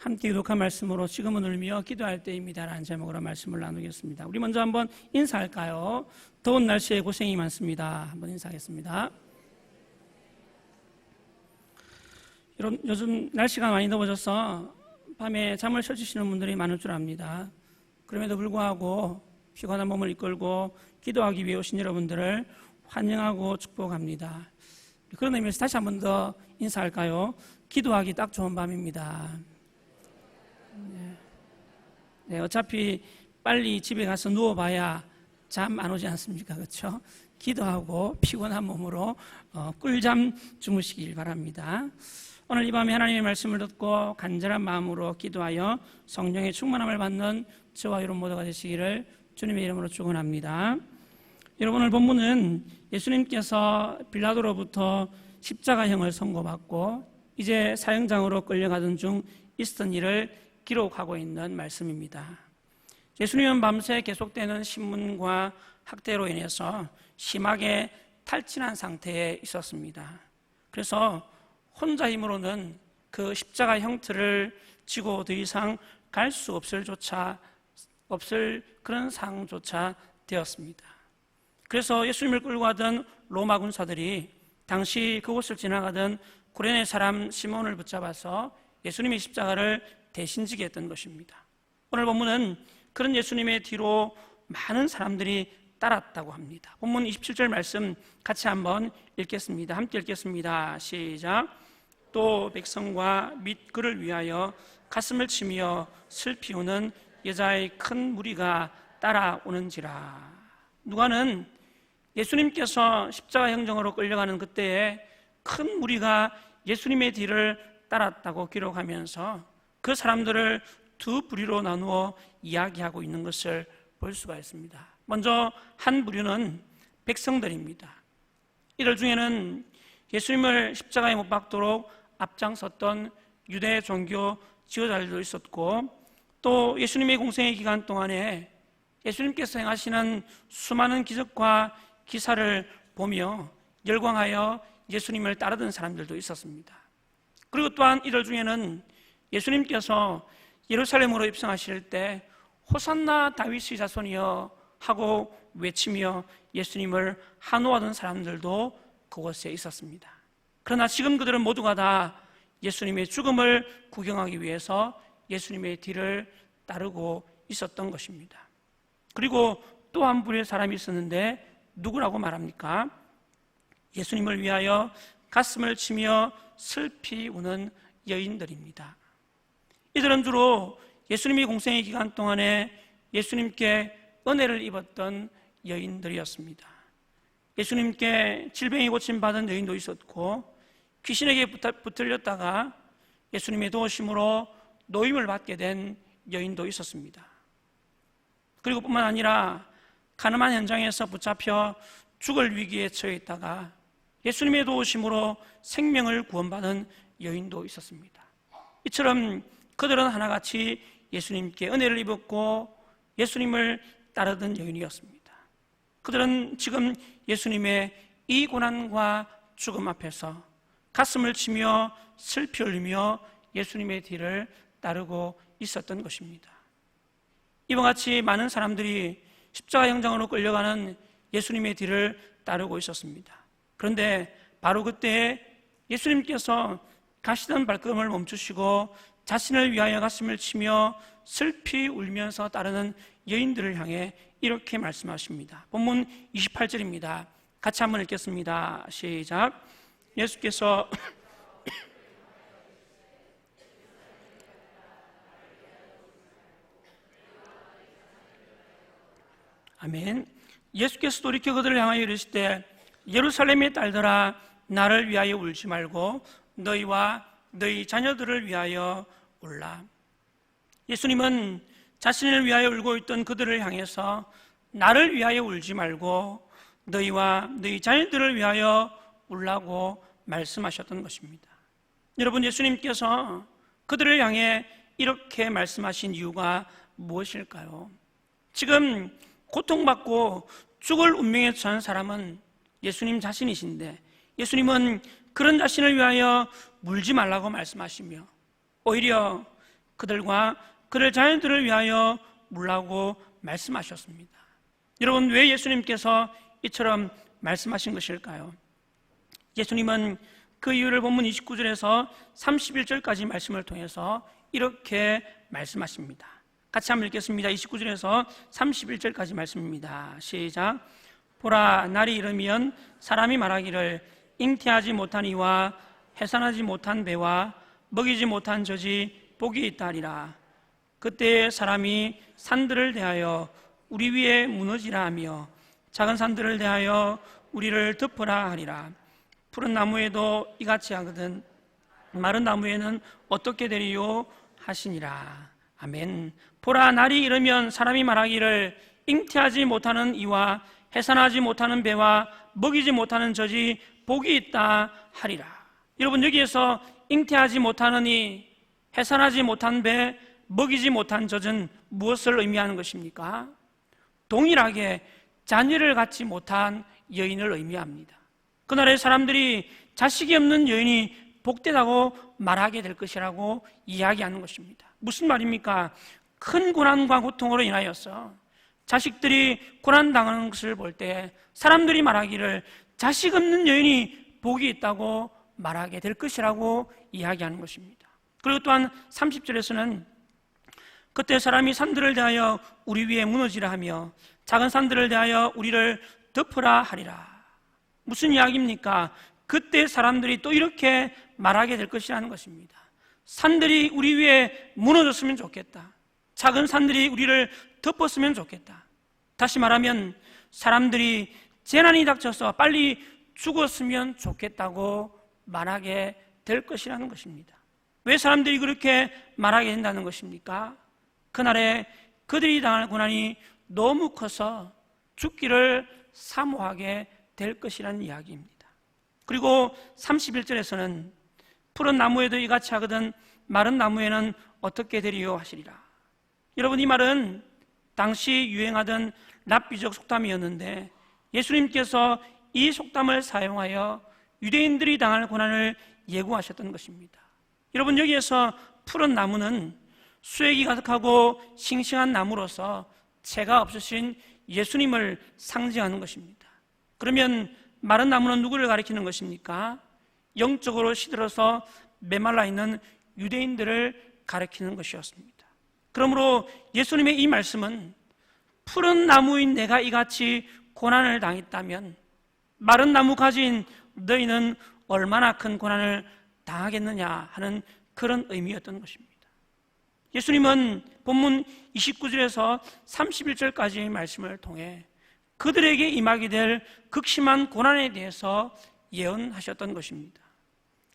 함께 유독한 말씀으로 지금은 울며 기도할 때입니다 라는 제목으로 말씀을 나누겠습니다. 우리 먼저 한번 인사할까요? 더운 날씨에 고생이 많습니다. 한번 인사하겠습니다. 요즘 날씨가 많이 더워져서 밤에 잠을 설치시는 분들이 많을 줄 압니다. 그럼에도 불구하고 피곤한 몸을 이끌고 기도하기 위해 오신 여러분들을 환영하고 축복합니다. 그런 의미에서 다시 한 번 더 인사할까요? 기도하기 딱 좋은 밤입니다. 네, 어차피 빨리 집에 가서 누워봐야 잠 안 오지 않습니까? 그렇죠? 기도하고 피곤한 몸으로 꿀잠 주무시길 바랍니다. 오늘 이 밤에 하나님의 말씀을 듣고 간절한 마음으로 기도하여 성령의 충만함을 받는 저와 여러분 모두가 되시기를 주님의 이름으로 축원합니다. 여러분, 오늘 본문은 예수님께서 빌라도로부터 십자가형을 선고받고 이제 사형장으로 끌려가던 중 있었던 일을 기록하고 있는 말씀입니다. 예수님은 밤새 계속되는 신문과 학대로 인해서 심하게 탈진한 상태에 있었습니다. 그래서 혼자 힘으로는 그 십자가 형틀을 지고 더 이상 갈 수 없을 그런 상황조차 되었습니다. 그래서 예수님을 끌고 가던 로마 군사들이 당시 그곳을 지나가던 구레네 사람 시몬을 붙잡아서 예수님의 십자가를 대신 지게 했던 것입니다. 오늘 본문은 그런 예수님의 뒤로 많은 사람들이 따랐다고 합니다. 본문 27절 말씀 같이 한번 읽겠습니다. 함께 읽겠습니다. 시작. 또 백성과 및 그를 위하여 가슴을 치며 슬피 우는 여자의 큰 무리가 따라오는지라. 누가는 예수님께서 십자가 형정으로 끌려가는 그때에 큰 무리가 예수님의 뒤를 따랐다고 기록하면서 그 사람들을 두 부류로 나누어 이야기하고 있는 것을 볼 수가 있습니다. 먼저 한 부류는 백성들입니다. 이들 중에는 예수님을 십자가에 못 박도록 앞장섰던 유대 종교 지도자들도 있었고, 또 예수님의 공생의 기간 동안에 예수님께서 행하시는 수많은 기적과 기사를 보며 열광하여 예수님을 따르던 사람들도 있었습니다. 그리고 또한 이들 중에는 예수님께서 예루살렘으로 입성하실 때 호산나 다윗의 자손이여 하고 외치며 예수님을 환호하던 사람들도 그곳에 있었습니다. 그러나 지금 그들은 모두가 다 예수님의 죽음을 구경하기 위해서 예수님의 뒤를 따르고 있었던 것입니다. 그리고 또 한 부류의 사람이 있었는데 누구라고 말합니까? 예수님을 위하여 가슴을 치며 슬피 우는 여인들입니다. 이들은 주로 예수님이 공생의 기간 동안에 예수님께 은혜를 입었던 여인들이었습니다. 예수님께 질병이 고침받은 여인도 있었고, 귀신에게 붙들렸다가 예수님의 도우심으로 노임을 받게 된 여인도 있었습니다. 그리고 뿐만 아니라 가늠한 현장에서 붙잡혀 죽을 위기에 처해 있다가 예수님의 도우심으로 생명을 구원받은 여인도 있었습니다. 이처럼 그들은 하나같이 예수님께 은혜를 입었고 예수님을 따르던 여인이었습니다. 그들은 지금 예수님의 이 고난과 죽음 앞에서 가슴을 치며 슬피 흘리며 예수님의 뒤를 따르고 있었던 것입니다. 이와 같이 많은 사람들이 십자가 형장으로 끌려가는 예수님의 뒤를 따르고 있었습니다. 그런데 바로 그때 예수님께서 가시던 발걸음을 멈추시고 자신을 위하여 가슴을 치며 슬피 울면서 따르는 여인들을 향해 이렇게 말씀하십니다. 본문 28절입니다. 같이 한번 읽겠습니다. 시작. 예수께서 아멘. 예수께서 돌이켜 그들을 향하여 이르시되 예루살렘의 딸들아 나를 위하여 울지 말고 너희와 너희 자녀들을 위하여 울라. 예수님은 자신을 위하여 울고 있던 그들을 향해서 나를 위하여 울지 말고 너희와 너희 자녀들을 위하여 울라고 말씀하셨던 것입니다. 여러분, 예수님께서 그들을 향해 이렇게 말씀하신 이유가 무엇일까요? 지금 고통받고 죽을 운명에 처한 사람은 예수님 자신이신데 예수님은 그런 자신을 위하여 울지 말라고 말씀하시며 오히려 그들과 그들 자녀들을 위하여 물라고 말씀하셨습니다. 여러분, 왜 예수님께서 이처럼 말씀하신 것일까요? 예수님은 그 이유를 본문 29절에서 31절까지 말씀을 통해서 이렇게 말씀하십니다. 같이 한번 읽겠습니다. 29절에서 31절까지 말씀입니다. 시작. 보라, 날이 이르면 사람이 말하기를 잉태하지 못한 이와 해산하지 못한 배와 먹이지 못한 젖이 복이 있다 하리라. 그때 사람이 산들을 대하여 우리 위에 무너지라 하며 작은 산들을 대하여 우리를 덮으라 하리라. 푸른 나무에도 이같이 하거든 마른 나무에는 어떻게 되리요 하시니라. 아멘. 보라, 날이 이르면 사람이 말하기를 잉태하지 못하는 이와 해산하지 못하는 배와 먹이지 못하는 젖이 복이 있다 하리라. 여러분, 여기에서 잉태하지 못하는 이, 해산하지 못한 배, 먹이지 못한 젖은 무엇을 의미하는 것입니까? 동일하게 자녀를 갖지 못한 여인을 의미합니다. 그날의 사람들이 자식이 없는 여인이 복되다고 말하게 될 것이라고 이야기하는 것입니다. 무슨 말입니까? 큰 고난과 고통으로 인하여서 자식들이 고난당하는 것을 볼 때 사람들이 말하기를 자식 없는 여인이 복이 있다고 말하게 될 것이라고 이야기하는 것입니다. 그리고 또한 30절에서는 그때 사람이 산들을 대하여 우리 위에 무너지라 하며 작은 산들을 대하여 우리를 덮으라 하리라. 무슨 이야기입니까? 그때 사람들이 또 이렇게 말하게 될 것이라는 것입니다. 산들이 우리 위에 무너졌으면 좋겠다. 작은 산들이 우리를 덮었으면 좋겠다. 다시 말하면 사람들이 재난이 닥쳐서 빨리 죽었으면 좋겠다고 말하게 될 것이라는 것입니다. 왜 사람들이 그렇게 말하게 된다는 것입니까? 그날에 그들이 당할 고난이 너무 커서 죽기를 사모하게 될 것이라는 이야기입니다. 그리고 31절에서는 푸른 나무에도 이같이 하거든 마른 나무에는 어떻게 되리요 하시리라. 여러분, 이 말은 당시 유행하던 랍비적 속담이었는데 예수님께서 이 속담을 사용하여 유대인들이 당할 고난을 예고하셨던 것입니다. 여러분, 여기에서 푸른 나무는 수액이 가득하고 싱싱한 나무로서 채가 없으신 예수님을 상징하는 것입니다. 그러면 마른 나무는 누구를 가리키는 것입니까? 영적으로 시들어서 메말라 있는 유대인들을 가리키는 것이었습니다. 그러므로 예수님의 이 말씀은 푸른 나무인 내가 이같이 고난을 당했다면 마른 나무 가진 너희는 얼마나 큰 고난을 당하겠느냐 하는 그런 의미였던 것입니다. 예수님은 본문 29절에서 31절까지의 말씀을 통해 그들에게 임하게 될 극심한 고난에 대해서 예언하셨던 것입니다.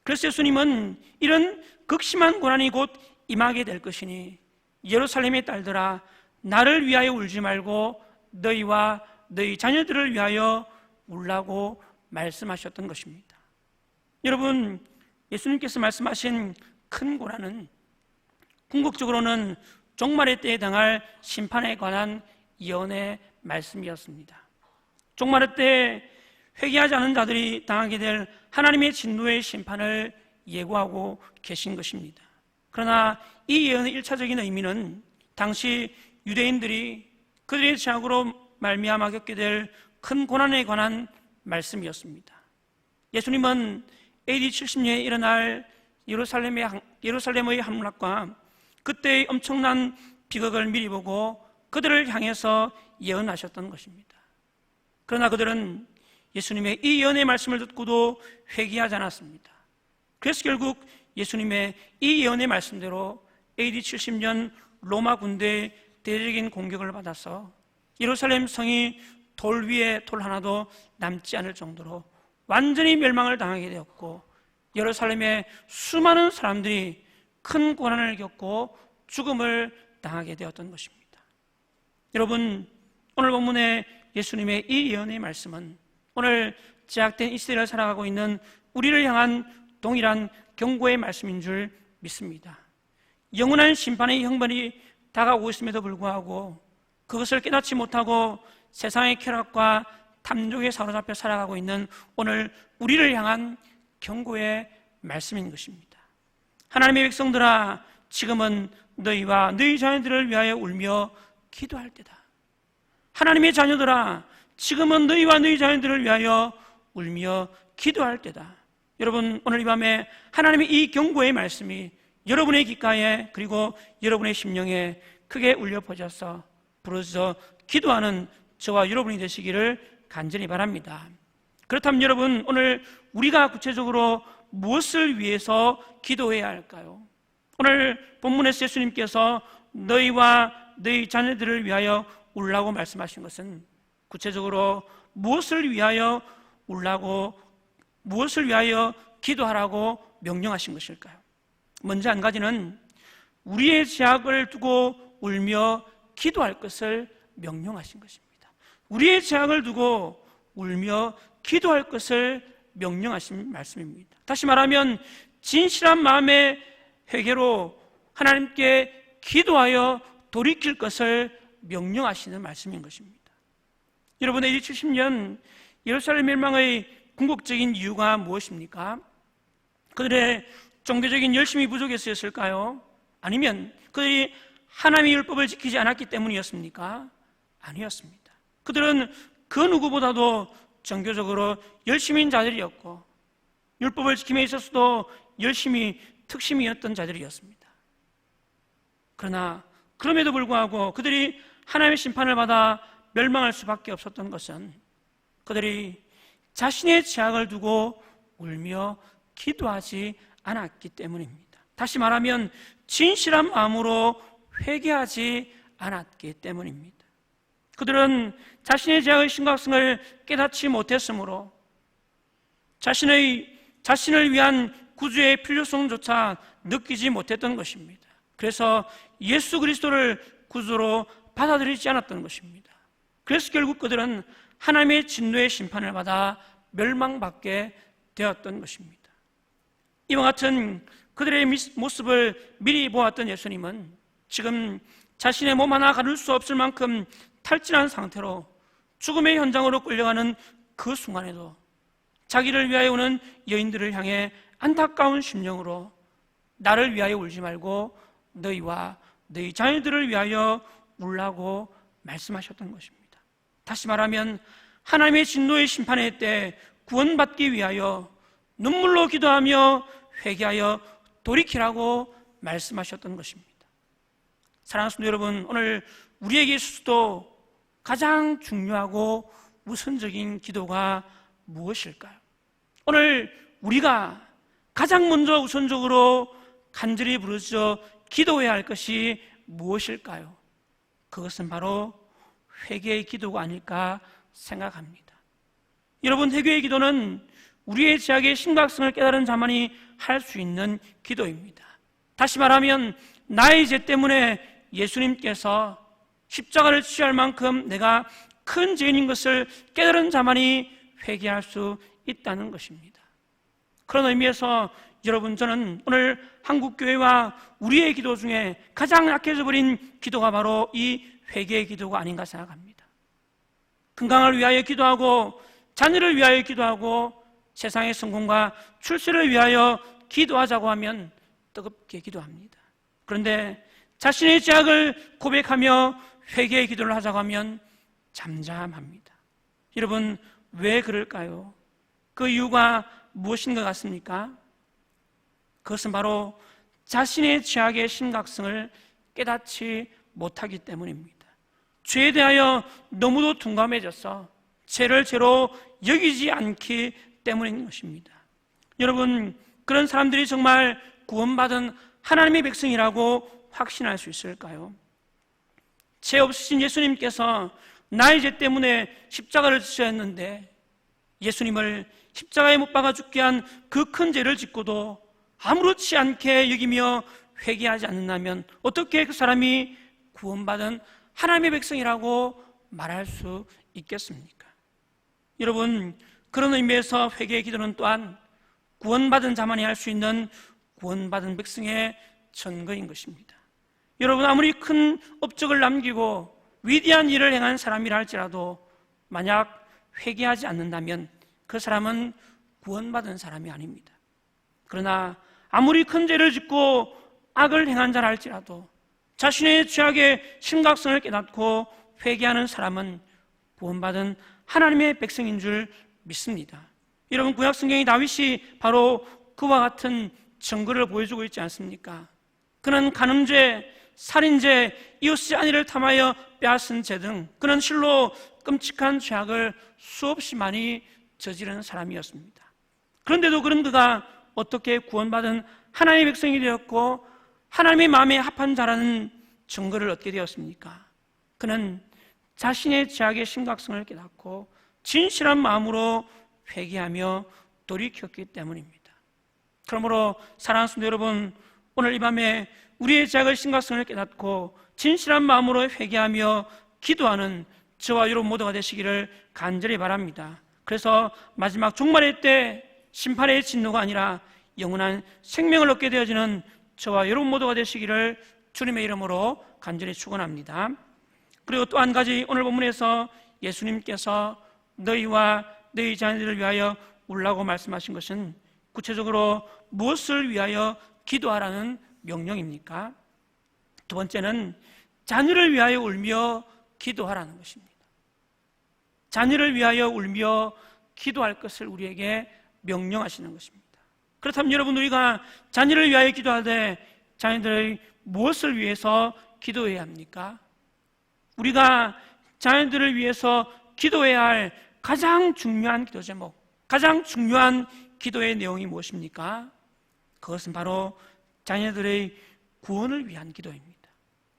그래서 예수님은 이런 극심한 고난이 곧 임하게 될 것이니 예루살렘의 딸들아, 나를 위하여 울지 말고 너희와 너희 자녀들을 위하여 울라고 말씀하셨던 것입니다. 여러분, 예수님께서 말씀하신 큰 고난은 궁극적으로는 종말의 때에 당할 심판에 관한 예언의 말씀이었습니다. 종말의 때에 회개하지 않은 자들이 당하게 될 하나님의 진노의 심판을 예고하고 계신 것입니다. 그러나 이 예언의 1차적인 의미는 당시 유대인들이 그들의 죄악으로 말미암아 겪게 될 큰 고난에 관한 말씀이었습니다. 예수님은 AD 70년에 일어날 예루살렘의 함락과 그때의 엄청난 비극을 미리 보고 그들을 향해서 예언하셨던 것입니다. 그러나 그들은 예수님의 이 예언의 말씀을 듣고도 회개하지 않았습니다. 그래서 결국 예수님의 이 예언의 말씀대로 AD 70년 로마 군대의 대대적인 공격을 받아서 예루살렘 성이 돌 위에 돌 하나도 남지 않을 정도로 완전히 멸망을 당하게 되었고 예루살렘의 수많은 사람들이 큰 고난을 겪고 죽음을 당하게 되었던 것입니다. 여러분, 오늘 본문의 예수님의 이 예언의 말씀은 오늘 제약된 이 시대를 살아가고 있는 우리를 향한 동일한 경고의 말씀인 줄 믿습니다. 영원한 심판의 형벌이 다가오고 있음에도 불구하고 그것을 깨닫지 못하고 세상의 쾌락과 탐욕에 사로잡혀 살아가고 있는 오늘 우리를 향한 경고의 말씀인 것입니다. 하나님의 백성들아, 지금은 너희와 너희 자녀들을 위하여 울며 기도할 때다. 하나님의 자녀들아, 지금은 너희와 너희 자녀들을 위하여 울며 기도할 때다. 여러분, 오늘 이 밤에 하나님의 이 경고의 말씀이 여러분의 귓가에 그리고 여러분의 심령에 크게 울려 퍼져서 부르짖어 기도하는 저와 여러분이 되시기를 간절히 바랍니다. 그렇다면 여러분, 오늘 우리가 구체적으로 무엇을 위해서 기도해야 할까요? 오늘 본문에서 예수님께서 너희와 너희 자녀들을 위하여 울라고 말씀하신 것은 구체적으로 무엇을 위하여 울라고, 무엇을 위하여 기도하라고 명령하신 것일까요? 먼저 한 가지는 우리의 죄악을 두고 울며 기도할 것을 명령하신 것입니다. 우리의 죄악을 두고 울며 기도할 것을 명령하신 말씀입니다. 다시 말하면 진실한 마음의 회개로 하나님께 기도하여 돌이킬 것을 명령하시는 말씀인 것입니다. 여러분, AD 70년 예루살렘 멸망의 궁극적인 이유가 무엇입니까? 그들의 종교적인 열심이 부족해서였을까요? 아니면 그들이 하나님의 율법을 지키지 않았기 때문이었습니까? 아니었습니다. 그들은 그 누구보다도 종교적으로 열심인 자들이었고 율법을 지킴에 있어서도 열심히 특심이었던 자들이었습니다. 그러나 그럼에도 불구하고 그들이 하나님의 심판을 받아 멸망할 수밖에 없었던 것은 그들이 자신의 죄악을 두고 울며 기도하지 않았기 때문입니다. 다시 말하면 진실한 마음으로 회개하지 않았기 때문입니다. 그들은 자신의 죄악의 심각성을 깨닫지 못했으므로 자신을 위한 구주의 필요성조차 느끼지 못했던 것입니다. 그래서 예수 그리스도를 구주로 받아들이지 않았던 것입니다. 그래서 결국 그들은 하나님의 진노의 심판을 받아 멸망받게 되었던 것입니다. 이와 같은 그들의 모습을 미리 보았던 예수님은 지금 자신의 몸 하나 가눌 수 없을 만큼 탈진한 상태로 죽음의 현장으로 끌려가는 그 순간에도 자기를 위하여 오는 여인들을 향해 안타까운 심령으로 나를 위하여 울지 말고 너희와 너희 자녀들을 위하여 울라고 말씀하셨던 것입니다. 다시 말하면 하나님의 진노의 심판의 때 구원받기 위하여 눈물로 기도하며 회개하여 돌이키라고 말씀하셨던 것입니다. 사랑하는 성도 여러분, 오늘 우리에게 있어서도 가장 중요하고 우선적인 기도가 무엇일까요? 오늘 우리가 가장 먼저 우선적으로 간절히 부르짖어 기도해야 할 것이 무엇일까요? 그것은 바로 회개의 기도가 아닐까 생각합니다. 여러분, 회개의 기도는 우리의 죄악의 심각성을 깨달은 자만이 할 수 있는 기도입니다. 다시 말하면 나의 죄 때문에 예수님께서 십자가를 취할 만큼 내가 큰 죄인인 것을 깨달은 자만이 회개할 수 있다는 것입니다. 그런 의미에서 여러분, 저는 오늘 한국교회와 우리의 기도 중에 가장 약해져 버린 기도가 바로 이 회개의 기도가 아닌가 생각합니다. 건강을 위하여 기도하고 자녀를 위하여 기도하고 세상의 성공과 출세를 위하여 기도하자고 하면 뜨겁게 기도합니다. 그런데 자신의 죄악을 고백하며 회개의 기도를 하자고 하면 잠잠합니다. 여러분, 왜 그럴까요? 그 이유가 무엇인 것 같습니까? 그것은 바로 자신의 죄악의 심각성을 깨닫지 못하기 때문입니다. 죄에 대하여 너무도 둔감해져서 죄를 죄로 여기지 않기 때문인 것입니다. 여러분, 그런 사람들이 정말 구원받은 하나님의 백성이라고 확신할 수 있을까요? 죄 없으신 예수님께서 나의 죄 때문에 십자가를 지셔야 했는데 예수님을 십자가에 못 박아 죽게 한 그 큰 죄를 짓고도 아무렇지 않게 여기며 회개하지 않는다면 어떻게 그 사람이 구원받은 하나님의 백성이라고 말할 수 있겠습니까? 여러분, 그런 의미에서 회개의 기도는 또한 구원받은 자만이 할 수 있는 구원받은 백성의 증거인 것입니다. 여러분, 아무리 큰 업적을 남기고 위대한 일을 행한 사람이라 할지라도 만약 회개하지 않는다면 그 사람은 구원받은 사람이 아닙니다. 그러나 아무리 큰 죄를 짓고 악을 행한 자라 할지라도 자신의 죄악의 심각성을 깨닫고 회개하는 사람은 구원받은 하나님의 백성인 줄 믿습니다. 여러분, 구약 성경의 다윗이 바로 그와 같은 증거를 보여주고 있지 않습니까? 그는 간음죄, 살인죄, 이웃의 아내를 탐하여 빼앗은 죄 등 그는 실로 끔찍한 죄악을 수없이 많이 저지른 사람이었습니다. 그런데도 그런 그가 어떻게 구원받은 하나님의 백성이 되었고 하나님의 마음에 합한 자라는 증거를 얻게 되었습니까? 그는 자신의 죄악의 심각성을 깨닫고 진실한 마음으로 회개하며 돌이켰기 때문입니다. 그러므로 사랑하는 성도 여러분, 오늘 이 밤에 우리의 죄악의 심각성을 깨닫고 진실한 마음으로 회개하며 기도하는 저와 여러분 모두가 되시기를 간절히 바랍니다. 그래서 마지막 종말의 때 심판의 진노가 아니라 영원한 생명을 얻게 되어지는 저와 여러분 모두가 되시기를 주님의 이름으로 간절히 축원합니다. 그리고 또 한 가지, 오늘 본문에서 예수님께서 너희와 너희 자녀들을 위하여 울라고 말씀하신 것은 구체적으로 무엇을 위하여 기도하라는 명령입니까? 두 번째는 자녀를 위하여 울며 기도하라는 것입니다. 자녀를 위하여 울며 기도할 것을 우리에게 명령하시는 것입니다. 그렇다면 여러분, 우리가 자녀를 위하여 기도할 때 자녀들의 무엇을 위해서 기도해야 합니까? 우리가 자녀들을 위해서 기도해야 할 가장 중요한 기도 제목, 가장 중요한 기도의 내용이 무엇입니까? 그것은 바로 자녀들의 구원을 위한 기도입니다.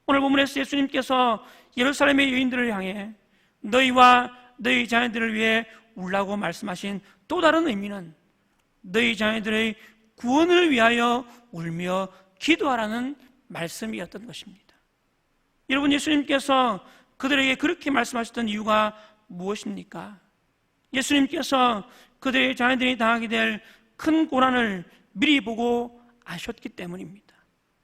오늘 본문에서 예수님께서 예루살렘의 여인들을 향해 너희와 너희 자녀들을 위해 울라고 말씀하신 또 다른 의미는 너희 자녀들의 구원을 위하여 울며 기도하라는 말씀이었던 것입니다. 여러분, 예수님께서 그들에게 그렇게 말씀하셨던 이유가 무엇입니까? 예수님께서 그들의 자녀들이 당하게 될 큰 고난을 미리 보고 아셨기 때문입니다.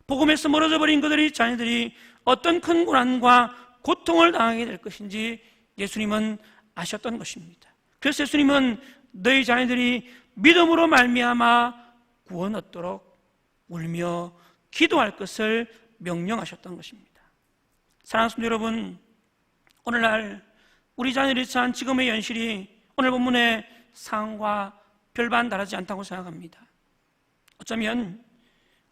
복음에서 멀어져 버린 그들의 자녀들이 어떤 큰 고난과 고통을 당하게 될 것인지 예수님은 아셨던 것입니다. 그래서 예수님은 너희 자녀들이 믿음으로 말미암아 구원 얻도록 울며 기도할 것을 명령하셨던 것입니다. 사랑하는 성도 여러분, 오늘날 우리 자녀들이 처한 지금의 현실이 오늘 본문의 상황과 별반 다르지 않다고 생각합니다. 어쩌면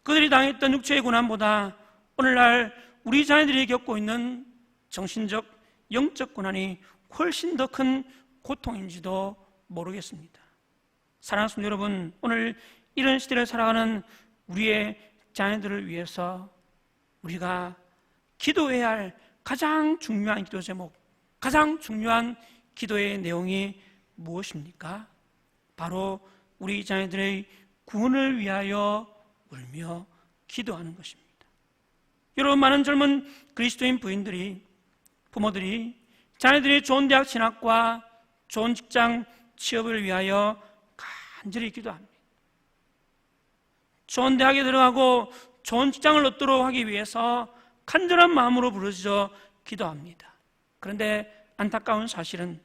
그들이 당했던 육체의 고난보다 오늘날 우리 자녀들이 겪고 있는 정신적, 영적 고난이 훨씬 더 큰 고통인지도 모르겠습니다. 사랑하는 성도 여러분, 오늘 이런 시대를 살아가는 우리의 자녀들을 위해서 우리가 기도해야 할 가장 중요한 기도 제목, 가장 중요한 기도의 내용이 무엇입니까? 바로 우리 자녀들의 구원을 위하여 울며 기도하는 것입니다. 여러분, 많은 젊은 그리스도인 부인들이, 부모들이 자녀들이 좋은 대학 진학과 좋은 직장 취업을 위하여 간절히 기도합니다. 좋은 대학에 들어가고 좋은 직장을 얻도록 하기 위해서 간절한 마음으로 부르짖어 기도합니다. 그런데 안타까운 사실은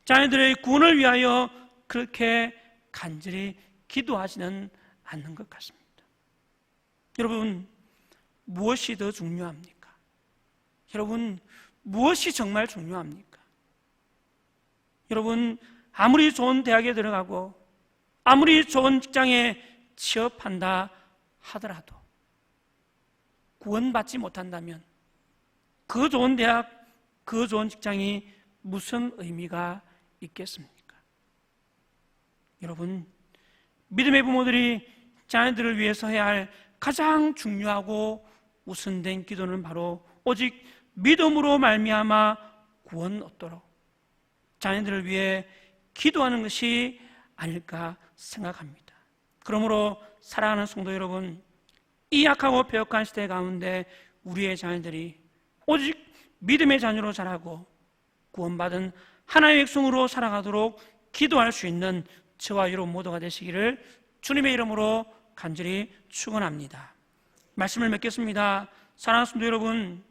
자녀들의 구원을 위하여 그렇게 간절히 기도하지는 않는 것 같습니다. 여러분, 무엇이 더 중요합니까? 여러분, 무엇이 정말 중요합니까? 여러분, 아무리 좋은 대학에 들어가고 아무리 좋은 직장에 취업한다 하더라도 구원받지 못한다면 그 좋은 대학, 그 좋은 직장이 무슨 의미가 있겠습니까? 여러분, 믿음의 부모들이 자녀들을 위해서 해야 할 가장 중요하고 우선된 기도는 바로 오직 믿음으로 말미암아 구원 얻도록 자녀들을 위해 기도하는 것이 아닐까 생각합니다. 그러므로 사랑하는 성도 여러분, 이 약하고 배역한 시대 가운데 우리의 자녀들이 오직 믿음의 자녀로 자라고 구원받은 하나님의 백성으로 살아가도록 기도할 수 있는 저와 여러분 모두가 되시기를 주님의 이름으로 간절히 축원합니다. 말씀을 맺겠습니다. 사랑하는 성도 여러분,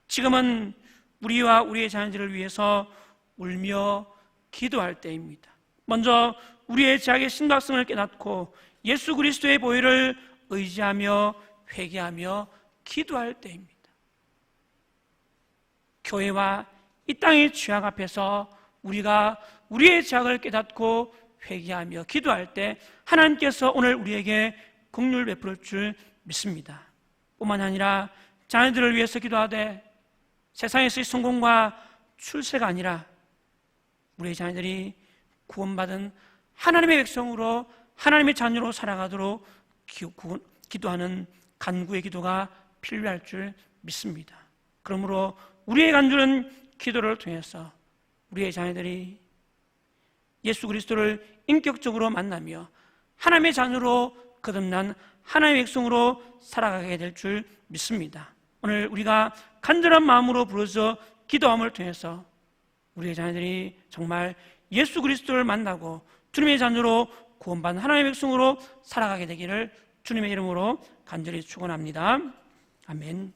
지금은 우리와 우리의 자녀들을 위해서 울며 기도할 때입니다. 먼저 우리의 죄악의 심각성을 깨닫고 예수 그리스도의 보혈을 의지하며 회개하며 기도할 때입니다. 교회와 이 땅의 죄악 앞에서 우리가 우리의 죄악을 깨닫고 회개하며 기도할 때 하나님께서 오늘 우리에게 긍휼을 베풀 줄 믿습니다. 뿐만 아니라 자녀들을 위해서 기도하되 세상에서의 성공과 출세가 아니라 우리의 자녀들이 구원받은 하나님의 백성으로 하나님의 자녀로 살아가도록 기도하는 간구의 기도가 필요할 줄 믿습니다. 그러므로 우리의 간절한 기도를 통해서 우리의 자녀들이 예수 그리스도를 인격적으로 만나며 하나님의 자녀로 거듭난 하나님의 백성으로 살아가게 될 줄 믿습니다. 오늘 우리가 간절한 마음으로 부르짖어 기도함을 통해서 우리의 자녀들이 정말 예수 그리스도를 만나고 주님의 자녀로 구원받은 하나님의 백성으로 살아가게 되기를 주님의 이름으로 간절히 축원합니다. 아멘.